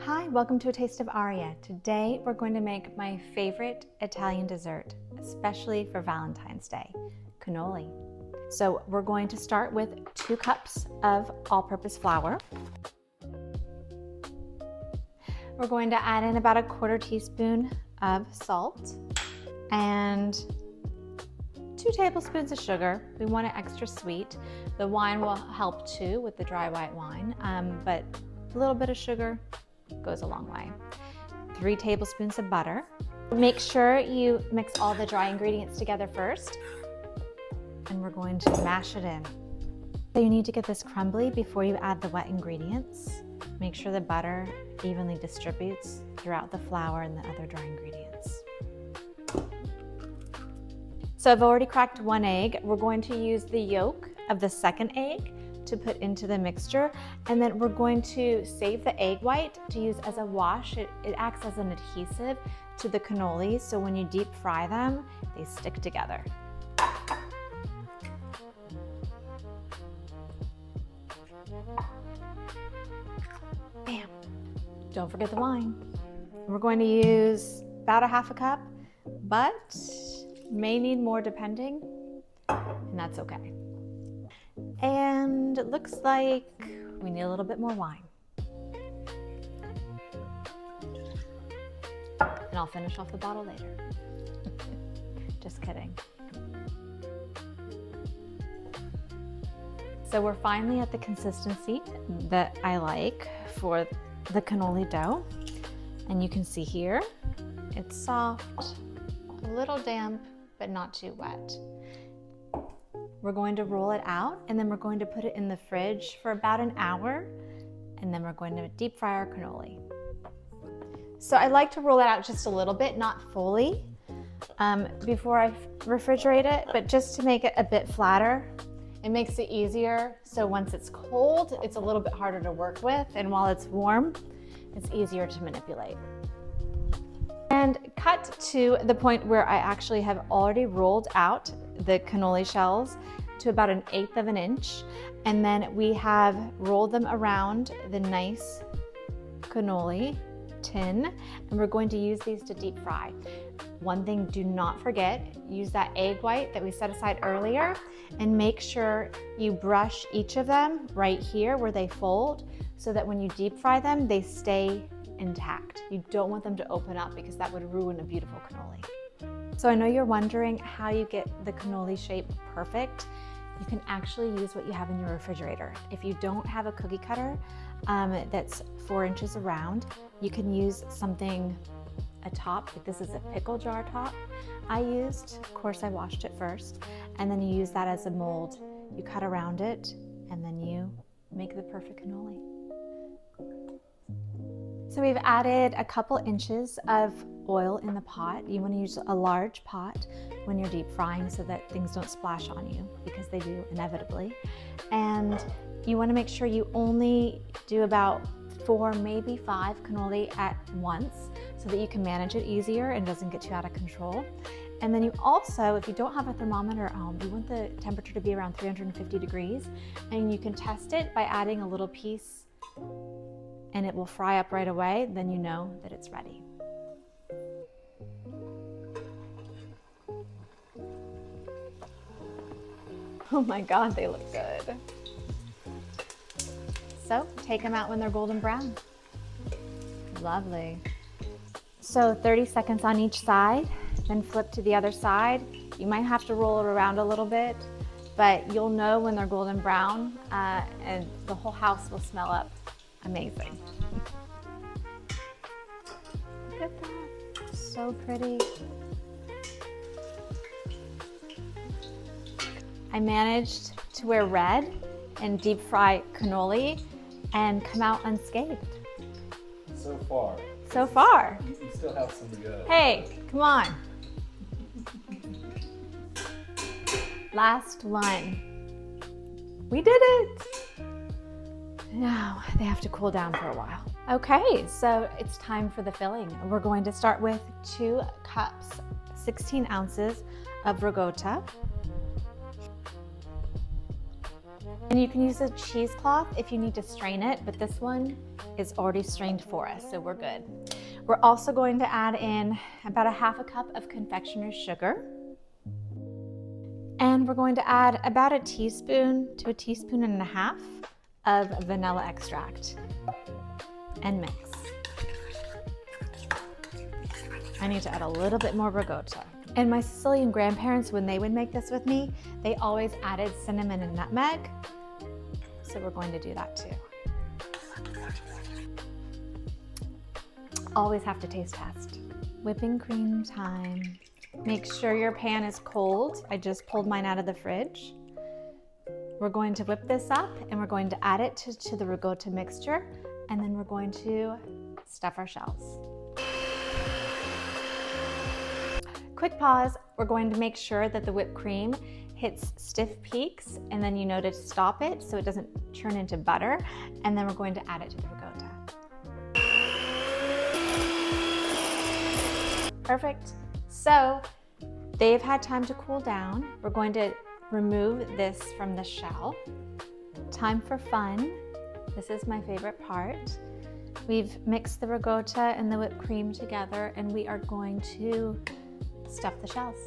Hi, welcome to A Taste of Aria. Today we're going to make my favorite Italian dessert, especially for Valentine's Day, cannoli. So we're going to start with 2 cups of all-purpose flour. We're going to add in about 1/4 teaspoon of salt and 2 tablespoons of sugar. We want it extra sweet. The wine will help too with the dry white wine, but a little bit of sugar goes a long way. 3 tablespoons of butter. Make sure you mix all the dry ingredients together first, and we're going to mash it in. So you need to get this crumbly before you add the wet ingredients. Make sure the butter evenly distributes throughout the flour and the other dry ingredients. So I've already cracked 1 egg. We're going to use the yolk of the 2nd egg to put into the mixture, and then we're going to save the egg white to use as a wash. It acts as an adhesive to the cannolis, so when you deep fry them, they stick together. Bam! Don't forget the wine. We're going to use about 1/2 cup, but may need more depending, and that's okay. And it looks like we need a little bit more wine. And I'll finish off the bottle later. Just kidding. So we're finally at the consistency that I like for the cannoli dough. And you can see here, it's soft, a little damp, but not too wet. We're going to roll it out, and then we're going to put it in the fridge for about an hour, and then we're going to deep fry our cannoli. So I like to roll it out just a little bit, not fully, before I refrigerate it, but just to make it a bit flatter. It makes it easier, so once it's cold, it's a little bit harder to work with, and while it's warm, it's easier to manipulate. And cut to the point where I actually have already rolled out the cannoli shells to about 1/8 of an inch, and then we have rolled them around the nice cannoli tin, and we're going to use these to deep fry. One thing, do not forget, use that egg white that we set aside earlier, and make sure you brush each of them right here where they fold, so that when you deep fry them, they stay intact. You don't want them to open up because that would ruin a beautiful cannoli. So I know you're wondering how you get the cannoli shape perfect. You can actually use what you have in your refrigerator. If you don't have a cookie cutter that's 4 inches around, you can use something, a top, like this is a pickle jar top I used. Of course, I washed it first, and then you use that as a mold. You cut around it, and then you make the perfect cannoli. So we've added a couple inches of oil in the pot. You want to use a large pot when you're deep frying so that things don't splash on you, because they do inevitably. And you want to make sure you only do about 4, maybe 5 cannoli at once so that you can manage it easier and doesn't get too out of control. And then you also, if you don't have a thermometer at home, you want the temperature to be around 350 degrees, and you can test it by adding a little piece, and it will fry up right away. Then you know that it's ready. Oh my God, they look good. So take them out when they're golden brown. Lovely. So 30 seconds on each side, then flip to the other side. You might have to roll it around a little bit, but you'll know when they're golden brown, and the whole house will smell up amazing. Look at that, so pretty. I managed to wear red and deep fry cannoli and come out unscathed. So far. So far. You still have some to go. Hey, come on. Last one. We did it. Now they have to cool down for a while. Okay, so it's time for the filling. We're going to start with 2 cups, 16 ounces of ricotta. And you can use a cheesecloth if you need to strain it, but this one is already strained for us, so we're good. We're also going to add in about a half a cup of confectioner's sugar. And we're going to add about a teaspoon to a teaspoon and a half of vanilla extract and mix. I need to add a little bit more ricotta. And my Sicilian grandparents, when they would make this with me, they always added cinnamon and nutmeg. So we're going to do that too. Always have to taste test. Whipping cream time. Make sure your pan is cold. I just pulled mine out of the fridge. We're going to whip this up and we're going to add it to the ricotta mixture, and then we're going to stuff our shells. Quick pause, we're going to make sure that the whipped cream hits stiff peaks, and then you know to stop it so it doesn't turn into butter, and then we're going to add it to the ricotta. Perfect. So they've had time to cool down. We're going to remove this from the shell. Time for fun. This is my favorite part. We've mixed the ricotta and the whipped cream together, and we are going to stuff the shells.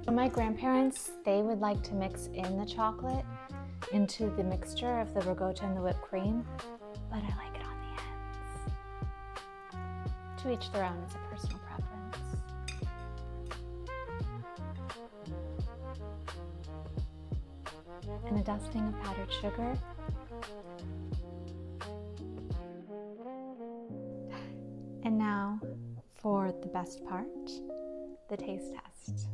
For my grandparents, they would like to mix in the chocolate into the mixture of the ricotta and the whipped cream, but I like it on the ends. To each their own, it's a personal preference. And a dusting of powdered sugar. And now for the best part, the taste test.